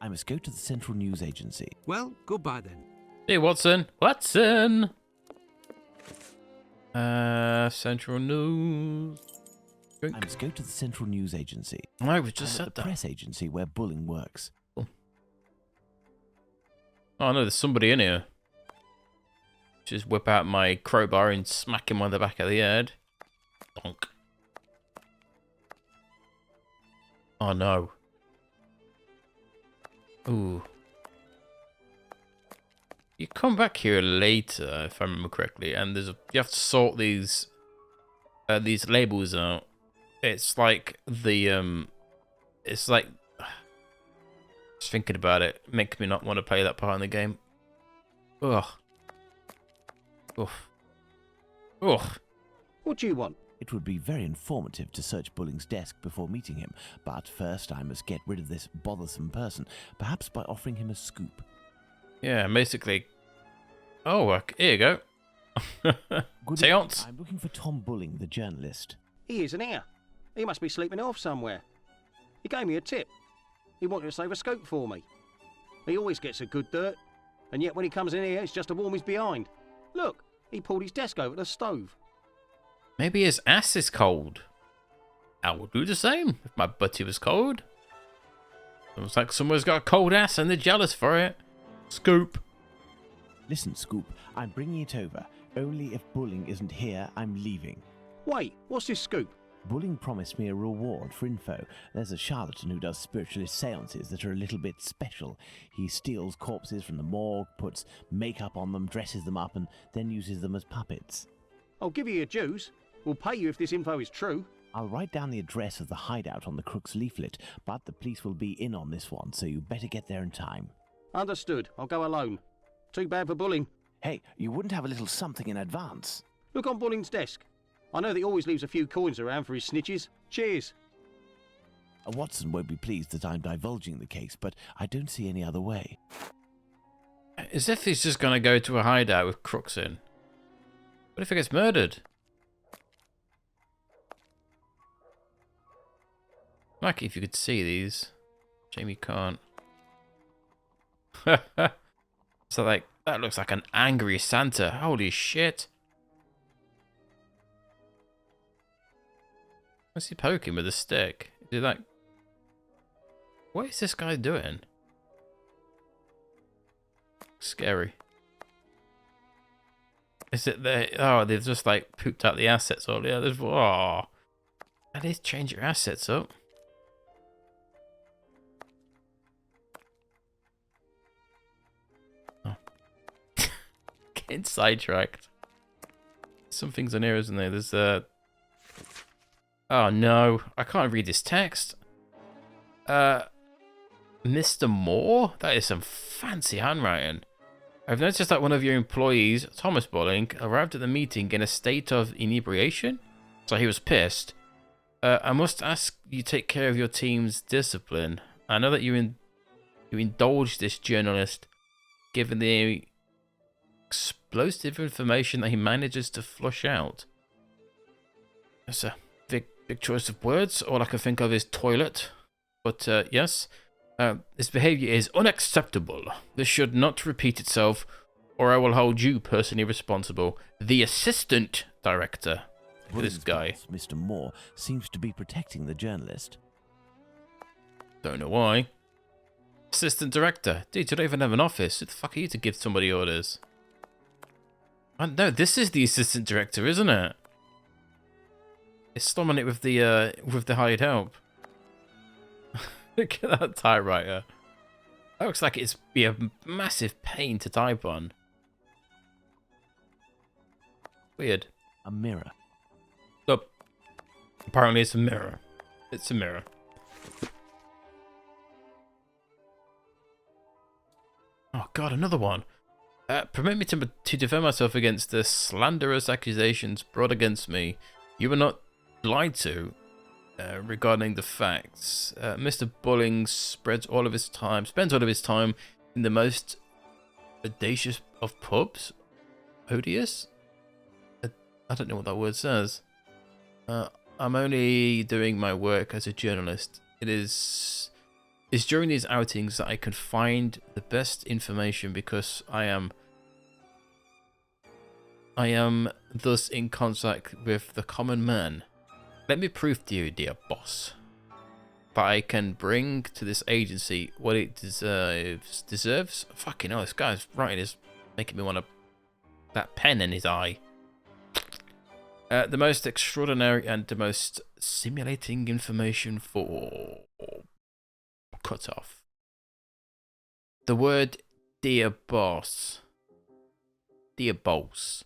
I must go to the Central News Agency. Well, goodbye then. Hey, Watson. Watson! Central News. I must go to the Central News Agency. I was just I'm said at the that. press agency where bullying works. Oh no, there's somebody in here. Just whip out my crowbar and smack him on the back of the head. Donk. Oh no. Ooh. You come back here later, if I remember correctly, and you have to sort these labels out. It's like it's like, just thinking about it makes me not want to play that part in the game. Ugh. Oof. Ugh. What do you want? It would be very informative to search Bulling's desk before meeting him, but first I must get rid of this bothersome person, perhaps by offering him a scoop. Yeah, basically. Oh, here you go. Good Seance. evening. I'm looking for Tom Bulling, the journalist. He isn't here. He must be sleeping off somewhere. He gave me a tip. He wanted to save a scope for me. He always gets a good dirt, and yet when he comes in here, it's just to warm his behind. Look, he pulled his desk over the stove. Maybe his ass is cold. I would do the same if my butty was cold. Looks like someone's got a cold ass and they're jealous for it. Scoop. Listen, Scoop, I'm bringing it over. Only if Bulling isn't here, I'm leaving. Wait, what's this scoop? Bulling promised me a reward for info. There's a charlatan who does spiritualist seances that are a little bit special. He steals corpses from the morgue, puts makeup on them, dresses them up, and then uses them as puppets. I'll give you your dues. We'll pay you if this info is true. I'll write down the address of the hideout on the crook's leaflet, but the police will be in on this one, so you better get there in time. Understood. I'll go alone. Too bad for Bulling. Hey, you wouldn't have a little something in advance? Look on Bulling's desk. I know that he always leaves a few coins around for his snitches. Cheers. Watson won't be pleased that I'm divulging the case, but I don't see any other way. As if he's just gonna go to a hideout with crooks in. What if he gets murdered? Like if you could see these. Jamie can't. So like, that looks like an angry Santa. Holy shit. What's he poking with a stick? Is he like... What is this guy doing? Scary. Is it they? Oh, they've just like pooped out the assets all the others. Oh, at least change your assets up. Oh. Getting sidetracked. Some things on here, isn't there? There's oh no, I can't read this text. Mr. Moore? That is some fancy handwriting. I've noticed that one of your employees, Thomas Bulling, arrived at the meeting in a state of inebriation. So he was pissed. I must ask you take care of your team's discipline. I know that you indulged this journalist, given the explosive information that he manages to flush out. That's a big choice of words. All I can think of is toilet. But yes. This behavior is unacceptable. This should not repeat itself, or I will hold you personally responsible. The assistant director. This guy. Boss, Mr. Moore, seems to be protecting the journalist. Don't know why. Assistant director? Dude, you don't even have an office. Who the fuck are you to give somebody orders? No, this is the assistant director, isn't it? It's storming it with the hired help. Look at that typewriter. That looks like it's be a massive pain to type on. Weird. A mirror. Oh, apparently it's a mirror. It's a mirror. Oh god, another one. Permit me to defend myself against the slanderous accusations brought against me. You were not lied to. Regarding the facts, Mr. Bulling spends all of his time in the most audacious of pubs. Odious? I don't know what that word says. I'm only doing my work as a journalist. It is It's during these outings that I can find the best information because I am thus in contact with the common man. Let me prove to you, dear boss, that I can bring to this agency what it deserves. Fucking hell, this guy's writing is making me want to that pen in his eye. The most extraordinary and the most stimulating information for cut off. The word dear boss. Dear boss.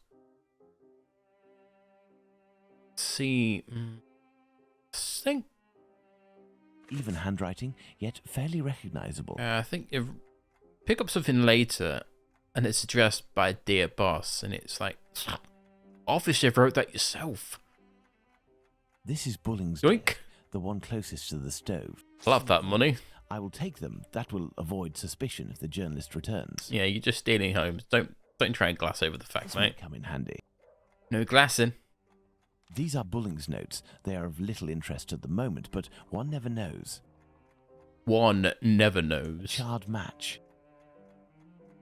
See, think. Even handwriting, yet fairly recognizable. I think if pick up something later, and it's addressed by dear boss, and it's like, obviously you wrote that yourself. This is Bulling's Yoink. desk, the one closest to the stove. I'll have that money. I will take them. That will avoid suspicion if the journalist returns. Yeah, you're just stealing Holmes. Don't try and glass over the facts, This mate. might come in handy. No glassing. These are Bulling's notes. They are of little interest at the moment, but one never knows. One never knows. Charred match.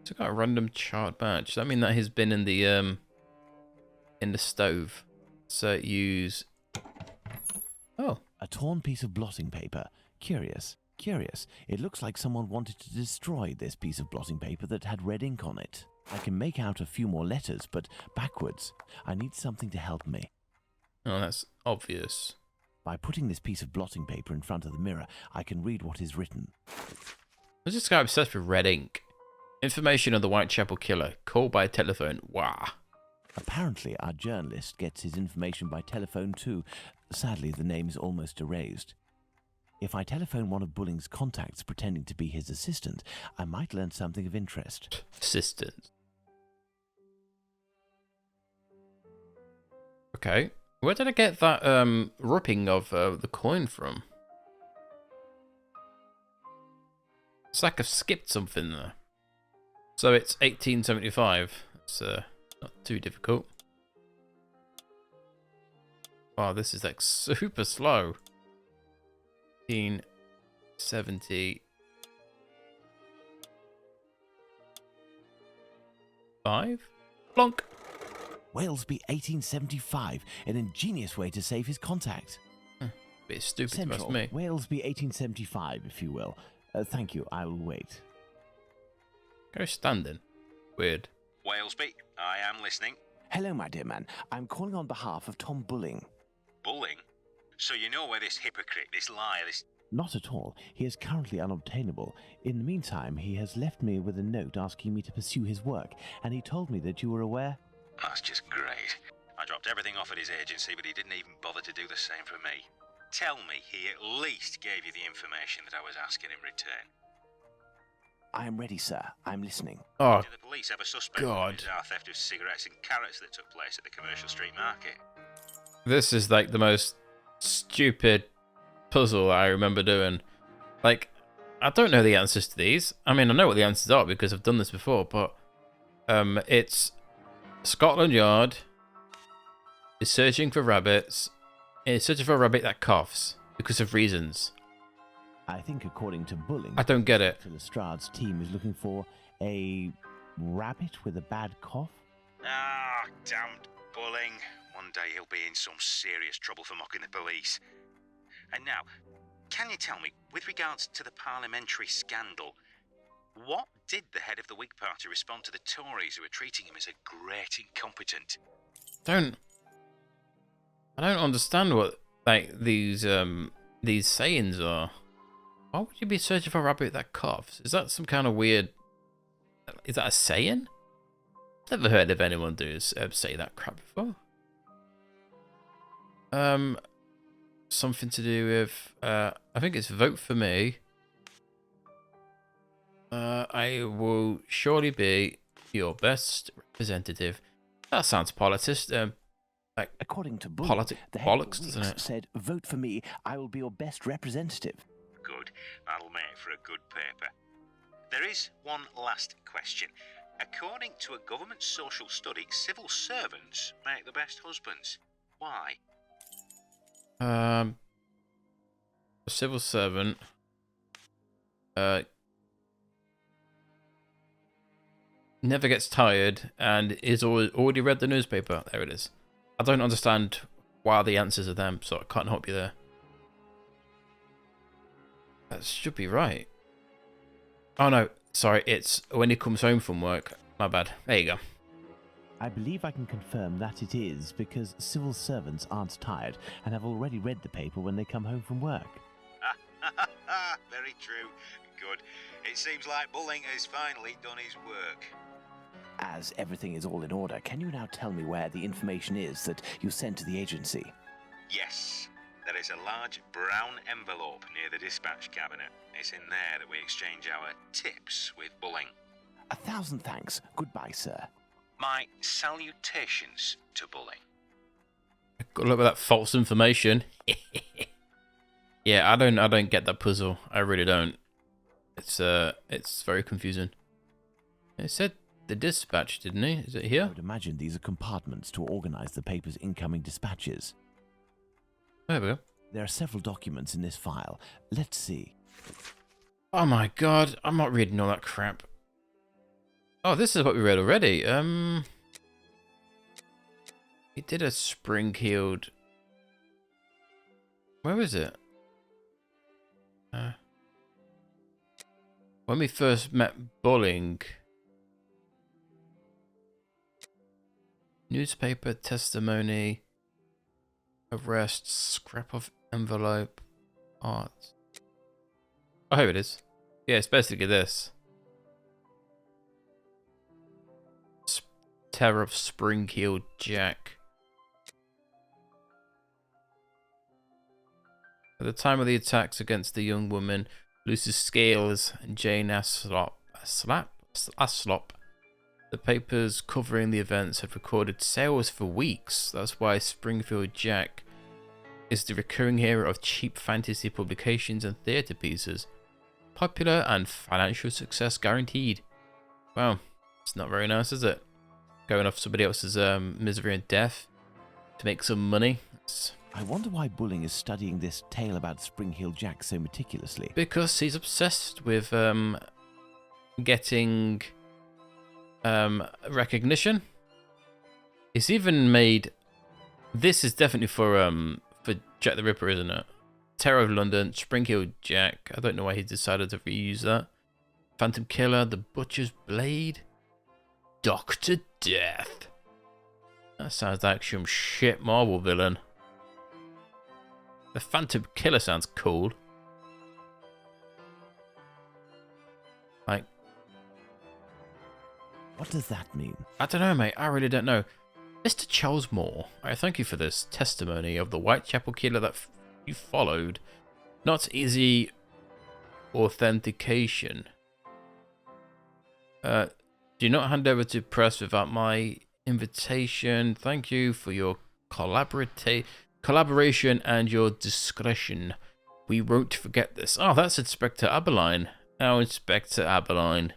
It's got a random charred match. Does that mean that he's been in the stove? So use. Oh, A torn piece of blotting paper. Curious. Curious. It looks like someone wanted to destroy this piece of blotting paper that had red ink on it. I can make out a few more letters, but backwards. I need something to help me. oh, that's obvious. By putting this piece of blotting paper in front of the mirror, I can read what is written. What's this guy obsessed with red ink? Information on the Whitechapel killer. Call by telephone. Wah. Apparently, our journalist gets his information by telephone too. Sadly, the name is almost erased. If I telephone one of Bulling's contacts pretending to be his assistant, I might learn something of interest. Assistant. Okay. Where did I get that ripping of the coin from? It's like I've skipped something there. So it's 1875. It's not too difficult. Wow, this is like super slow. 1875. Plonk. Walesby 1875, an ingenious way to save his contact. Bit stupid, Central, must me. Walesby 1875, if you will. Thank you, I will wait. Go standing. Weird. Walesby, I am listening. Hello, my dear man. I'm calling on behalf of Tom Bulling. Bulling? So you know where this hypocrite, this liar, this... Not at all. He is currently unobtainable. In the meantime, he has left me with a note asking me to pursue his work, and he told me that you were aware. That's just great. I dropped everything off at his agency, but he didn't even bother to do the same for me. Tell me he at least gave you the information that I was asking in return. I am ready, sir. I'm listening. Oh, Do the police have a suspect God. in the bizarre theft of cigarettes and carrots that took place at the commercial street market? this is like the most stupid puzzle I remember doing. Like, I don't know the answers to these. I mean, I know what the answers are because I've done this before, but it's Scotland Yard is searching for rabbits. It's searching for a rabbit that coughs because of reasons. I think, according to Bulling, I don't get it. Dr. Lestrade's team is looking for a rabbit with a bad cough. Ah, damned Bulling. One day he'll be in some serious trouble for mocking the police. And now, can you tell me, with regards to the parliamentary scandal, what did the head of the Whig Party respond to the Tories who were treating him as a great incompetent? I don't understand what like these sayings are. Why would you be searching for a rabbit that coughs? Is that some kind of weird? Is that a saying? Never heard of anyone say that crap before. Something to do with I think it's vote for me. I will surely be your best representative. That sounds politics. Like According to Bulling, the head bollocks, of the doesn't Whigs it? said, "Vote for me. I will be your best representative." Good. That'll make for a good paper. There is one last question. According to a government social study, civil servants make the best husbands. Why? A civil servant. Never gets tired and is already read the newspaper. There it is. I don't understand why the answers are them, so I can't help you there. That should be right. Oh no, sorry, it's when he comes home from work. My bad. There you go. I believe I can confirm that it is because civil servants aren't tired and have already read the paper when they come home from work. Very true. Good. It seems like Bulling has finally done his work. As everything is all in order, can you now tell me where the information is that you sent to the agency? Yes. There is a large brown envelope near the dispatch cabinet. It's in there that we exchange our tips with Bulling. 1,000 thanks. Goodbye, sir. My salutations to Bulling. Got a look at that false information. Yeah, I don't get that puzzle. I really don't. It's very confusing. It said the dispatch, didn't he? Is it I here? would imagine these are compartments to organize the paper's incoming dispatches. There we go. There are several documents in this file. Let's see. Oh my god, I'm not reading all that crap. Oh, this is what we read already. He did a spring-heeled... Where is it? When we first met Bulling... Newspaper, testimony, arrest, scrap of envelope, art. Oh, here it is. Yeah, it's basically this. Terror of Spring-Heeled Jack. At the time of the attacks against the young woman, Lucy Scales and Jane Aslop, the papers covering the events have recorded sales for weeks. That's why Springfield Jack is the recurring hero of cheap fantasy publications and theatre pieces. Popular and financial success guaranteed. Wow, it's not very nice, is it? Going off somebody else's misery and death to make some money. I wonder why Bulling is studying this tale about Spring-Heeled Jack so meticulously. Because he's obsessed with getting recognition. It's even made... This is definitely for Jack the Ripper, isn't it? Terror of London, Spring-Heeled Jack. I don't know why he decided to reuse that. Phantom Killer, The Butcher's Blade, Dr. Death. That sounds like some shit Marvel villain. The Phantom Killer sounds cool. Like, What does that mean? I don't know, mate. I really don't know. Mr. Charles Moore, I thank you for this testimony of the Whitechapel killer that you followed. Not easy authentication. Do not hand over to press without my invitation. Thank you for your collaboration and your discretion. We won't forget this. Oh, that's Inspector Abberline. Now, Inspector Abberline.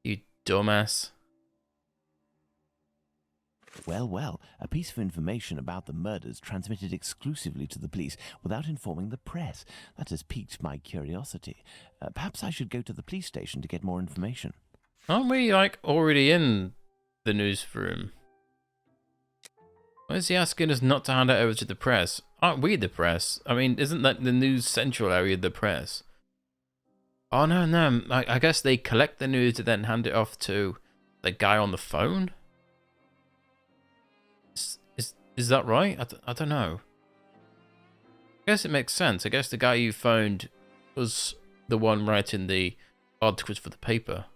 You dumbass. Well, well, a piece of information about the murders transmitted exclusively to the police without informing the press. That has piqued my curiosity. Perhaps I should go to the police station to get more information. Aren't we, like, already in the newsroom? Why is he asking us not to hand it over to the press? Aren't we the press? I mean, isn't that the news central area the press? Oh, no, no. I guess they collect the news and then hand it off to the guy on the phone? Is that right? I don't know. I guess it makes sense. I guess the guy you phoned was the one writing the articles for the paper.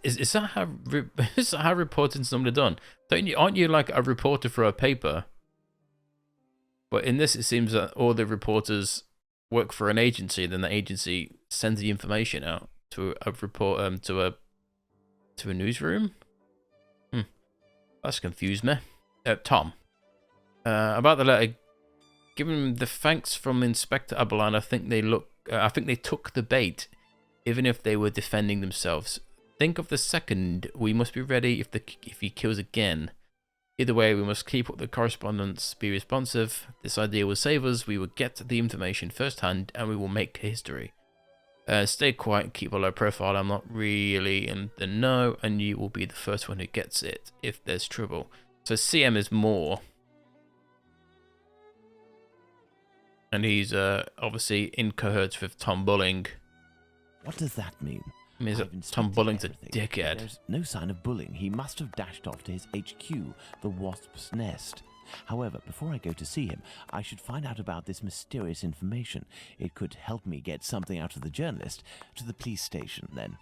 Is that how reporting's normally done? Aren't you like a reporter for a paper? But in this, it seems that all the reporters work for an agency. Then the agency sends the information out to a report to a newsroom. That's confused me. Tom, about the letter. Given the thanks from Inspector Abberline, I think they took the bait, even if they were defending themselves. Think of the second. We must be ready if he kills again. Either way, we must keep up the correspondence, be responsive. This idea will save us. We will get the information firsthand, and we will make history. Stay quiet, keep a low profile. I'm not really in the know, and you will be the first one who gets it if there's trouble. So CM is more. And he's obviously in cahoots with Tom Bulling. What does that mean? I mean, Tom Bulling's a dickhead. There's no sign of Bulling. He must have dashed off to his HQ, the Wasp's Nest. However, before I go to see him, I should find out about this mysterious information. It could help me get something out of the journalist. To the police station, then.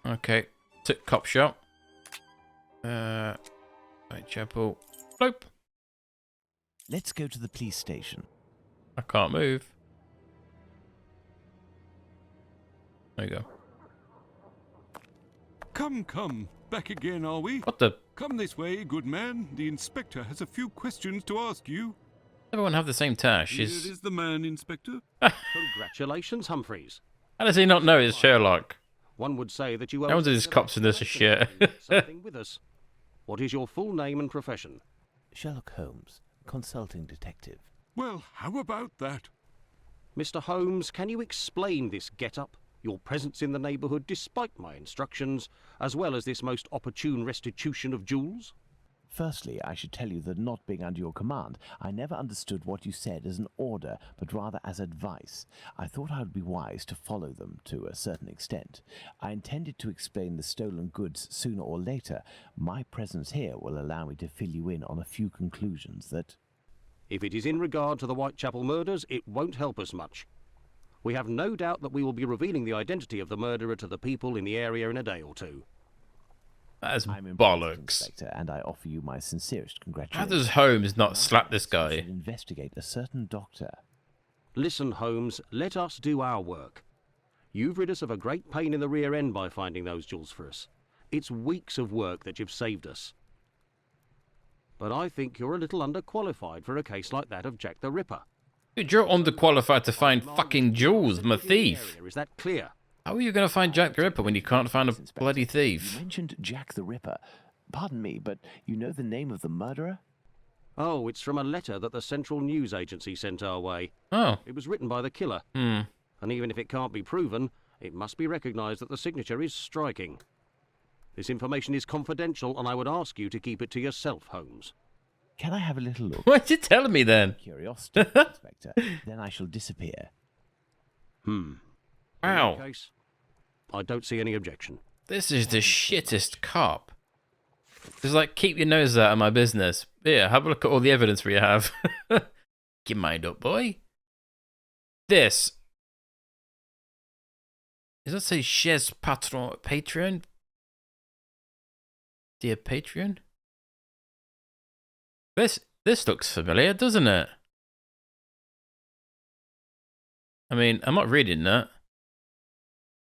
Okay. Cop shop. Whitechapel. Bloop. Let's go to the police station. I can't move. There you go. Come. Back again, are we? What the? Come this way, good man. The inspector has a few questions to ask you. Everyone have the same tash. Here is the man, Inspector. Congratulations, Humphreys. How does he not know it's Sherlock? One would say that you No one's these cops in this shit. something with us. What is your full name and profession? Sherlock Holmes, consulting detective. Well, how about that? Mr. Holmes, can you explain this get-up, your presence in the neighbourhood despite my instructions, as well as this most opportune restitution of jewels? Firstly, I should tell you that not being under your command, I never understood what you said as an order, but rather as advice. I thought I would be wise to follow them to a certain extent. I intended to explain the stolen goods sooner or later. My presence here will allow me to fill you in on a few conclusions that... If it is in regard to the Whitechapel murders, it won't help us much. We have no doubt that we will be revealing the identity of the murderer to the people in the area in a day or two. That's I'm impressed, bollocks. Inspector, and I offer you my sincerest How congratulations. does Holmes not slap this You guy? should investigate a certain doctor. Listen, Holmes, let us do our work. You've rid us of a great pain in the rear end by finding those jewels for us. It's weeks of work that you've saved us. But I think you're a little underqualified for a case like that of Jack the Ripper. Dude, you're underqualified to find fucking jewels. I'm a thief. Is that clear? How are you going to find Jack the Ripper when you can't find a bloody You thief? mentioned Jack the Ripper. Pardon me, but you know the name of the murderer? Oh, it's from a letter that the Central News Agency sent our way. Oh. It was written by the killer. And even if it can't be proven, it must be recognised that the signature is striking. This information is confidential, and I would ask you to keep it to yourself, Holmes. Can I have a little look? What'd you tell me then? Curiosity, Inspector. Then I shall disappear. In Wow. that case, I don't see any objection. This is the shittest cop. Just like, keep your nose out of my business. Here, have a look at all the evidence we have. Get your mind up, boy. This. Does that say Chez Patron Patreon? Dear Patreon? This looks familiar, doesn't it? I mean, I'm not reading that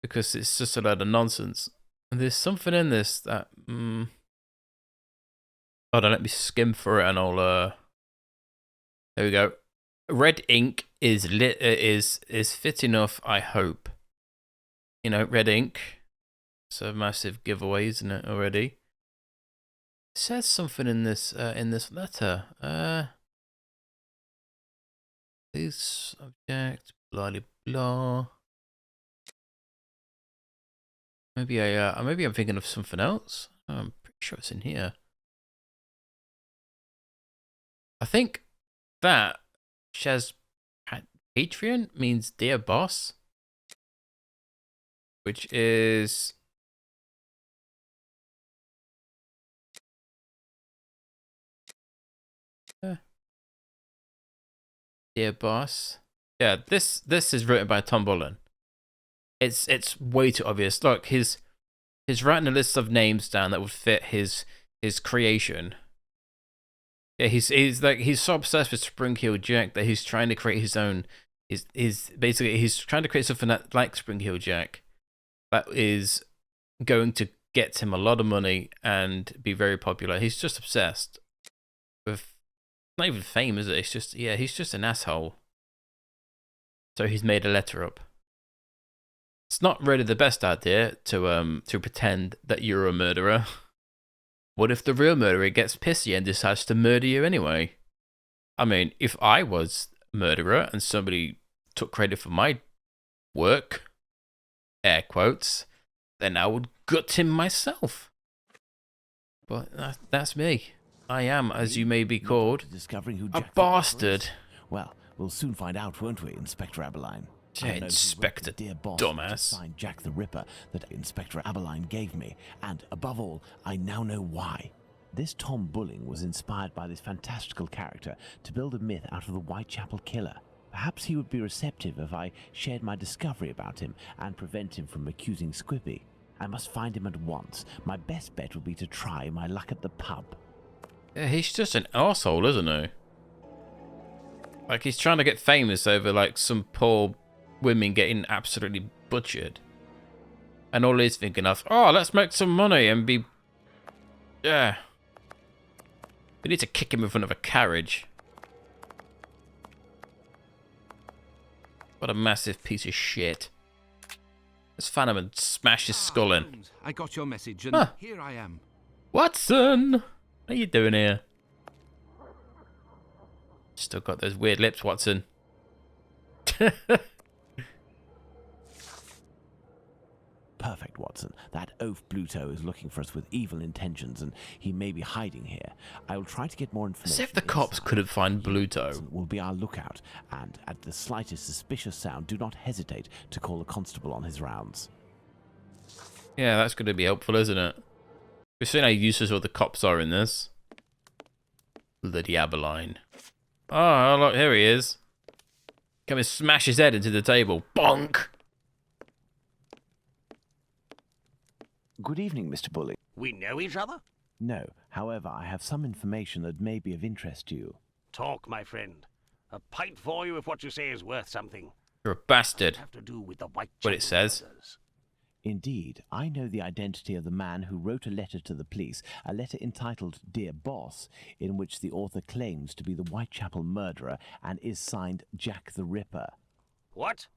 because it's just a load of nonsense. And there's something in this that hold on, let me skim through it and I'll there we go. Red ink is fit enough, I hope. You know, red ink. It's a massive giveaway, isn't it, already? It says something in this letter. Please subject, blah blah blah. Maybe I'm thinking of something else. I'm pretty sure it's in here. I think that Chez Patreon means dear boss, which is dear boss. Yeah, this is written by Tom Bullen. It's way too obvious. Look, he's writing a list of names down that would fit his creation. Yeah, he's so obsessed with Spring Heel Jack that he's trying to create his own. He's trying to create something that like Spring Heel Jack, that is going to get him a lot of money and be very popular. He's just obsessed with not even fame, is it? It's just he's just an asshole. So he's made a letter up. It's not really the best idea to pretend that you're a murderer. What if the real murderer gets pissy and decides to murder you anyway? I mean, if I was a murderer and somebody took credit for my work, air quotes, then I would gut him myself. But that's me. I am, as you may be called, Discovering who a Jack the Ripper bastard. is? Well, we'll soon find out, won't we, Inspector Aberline? I know who wrote Inspector the dear boss dumbass. to sign Jack the Ripper that Inspector Aberline gave me, and above all, I now know why. This Tom Bulling was inspired by this fantastical character to build a myth out of the Whitechapel Killer. Perhaps he would be receptive if I shared my discovery about him and prevent him from accusing Squibbie. I must find him at once. My best bet would be to try my luck at the pub. Yeah, he's just an arsehole, isn't he? Like, he's trying to get famous over, like, some poor women getting absolutely butchered. And all he's thinking of, oh, let's make some money and be... Yeah. We need to kick him in front of a carriage. What a massive piece of shit. Let's find him and smash his skull in. Holmes, I got your message, and here I am. Watson! What are you doing here? Still got those weird lips, Watson. Perfect, Watson. That oaf Bluto is looking for us with evil intentions, and he may be hiding here. I will try to get more information. As if the cops inside. couldn't find Bluto. Watson will be our lookout, and at the slightest suspicious sound, do not hesitate to call the constable on his rounds. Yeah, that's going to be helpful, isn't it? We've seen how useless all the cops are in this. Bloody Aberline. Oh, look, here he is. Come and smash his head into the table. Bonk! Good evening, Mr. Bulling. We know each other? No, however, I have some information that may be of interest to you. Talk, my friend. A pint for you if what you say is worth something. You're a bastard. Have to do with the Whitechapel What it says. murders. Indeed, I know the identity of the man who wrote a letter to the police, a letter entitled Dear Boss, in which the author claims to be the Whitechapel murderer and is signed Jack the Ripper. What?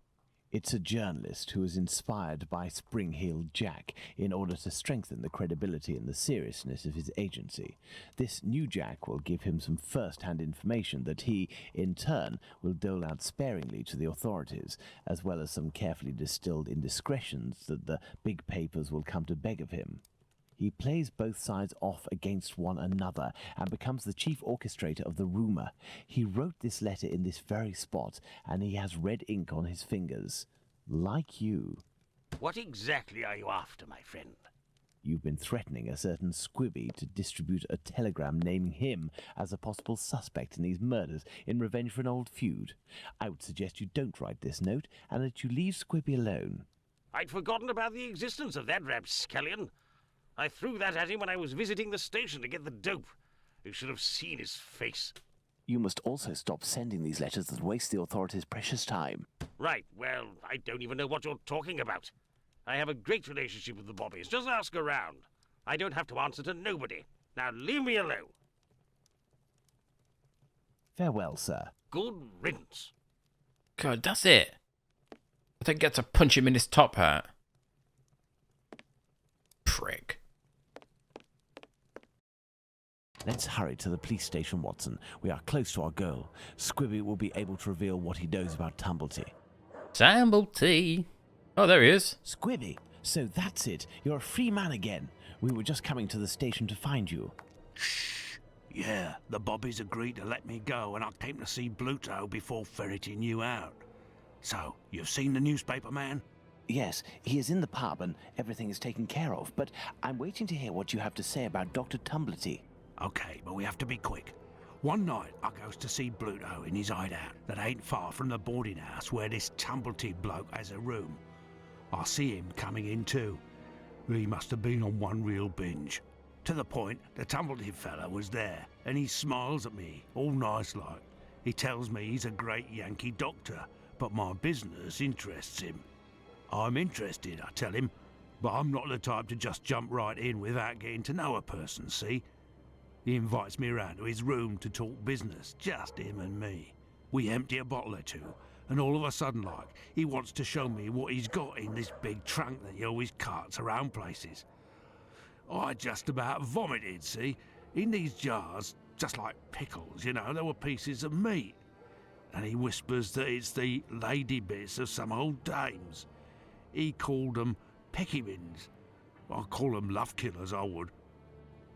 It's a journalist who is inspired by Spring-Heeled Jack in order to strengthen the credibility and the seriousness of his agency. This new Jack will give him some first-hand information that he, in turn, will dole out sparingly to the authorities, as well as some carefully distilled indiscretions that the big papers will come to beg of him. He plays both sides off against one another and becomes the chief orchestrator of the rumour. He wrote this letter in this very spot, and he has red ink on his fingers. Like you. What exactly are you after, my friend? You've been threatening a certain Squibbie to distribute a telegram naming him as a possible suspect in these murders in revenge for an old feud. I would suggest you don't write this note and that you leave Squibbie alone. I'd forgotten about the existence of that rapscallion. I threw that at him when I was visiting the station to get the dope. You should have seen his face. You must also stop sending these letters that waste the authorities' precious time. Right, well, I don't even know what you're talking about. I have a great relationship with the Bobbies. Just ask around. I don't have to answer to nobody. Now leave me alone. Farewell, sir. Good riddance. God, that's it. I think I get to punch him in his top hat. Prick. Let's hurry to the police station, Watson. We are close to our goal. Squibbie will be able to reveal what he knows about Tumblety. Tumblety. Oh, there he is. Squibbie! So that's it. You're a free man again. We were just coming to the station to find you. Shh. Yeah, the Bobbies agreed to let me go, and I came to see Bluto before ferreting you out. So, you've seen the newspaper man? Yes, he is in the pub and everything is taken care of, but I'm waiting to hear what you have to say about Dr. Tumblety. Okay, but we have to be quick. One night, I goes to see Bluto in his hideout that ain't far from the boarding house where this Tumblety bloke has a room. I see him coming in too. He must have been on one real binge. To the point, the Tumblety fella was there, and he smiles at me, all nice like. He tells me he's a great Yankee doctor, but my business interests him. I'm interested, I tell him, but I'm not the type to just jump right in without getting to know a person, see? He invites me around to his room to talk business, just him and me. We empty a bottle or two, and all of a sudden, like, he wants to show me what he's got in this big trunk that he always carts around places. I just about vomited, see? In these jars, just like pickles, you know, there were pieces of meat. And he whispers that it's the lady bits of some old dames. He called them peckymins. I'd call them love killers, I would.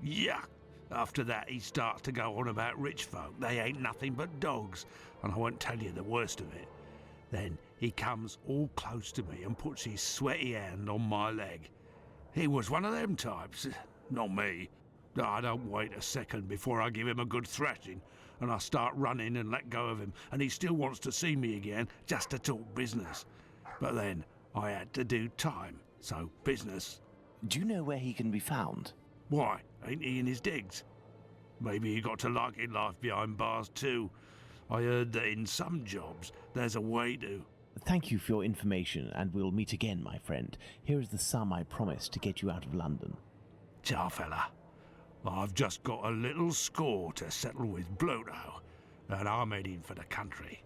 Yuck! After that, he starts to go on about rich folk. They ain't nothing but dogs, and I won't tell you the worst of it. Then he comes all close to me and puts his sweaty hand on my leg. He was one of them types, not me. I don't wait a second before I give him a good thrashing, and I start running and let go of him, and he still wants to see me again just to talk business. But then I had to do time, so business. Do you know where he can be found? Why, ain't he in his digs? Maybe he got to liking life behind bars too. I heard that in some jobs there's a way to. Thank you for your information, and we'll meet again, my friend. Here is the sum I promised to get you out of London. Ciao, fella. I've just got a little score to settle with Bluto, and I'm heading for the country.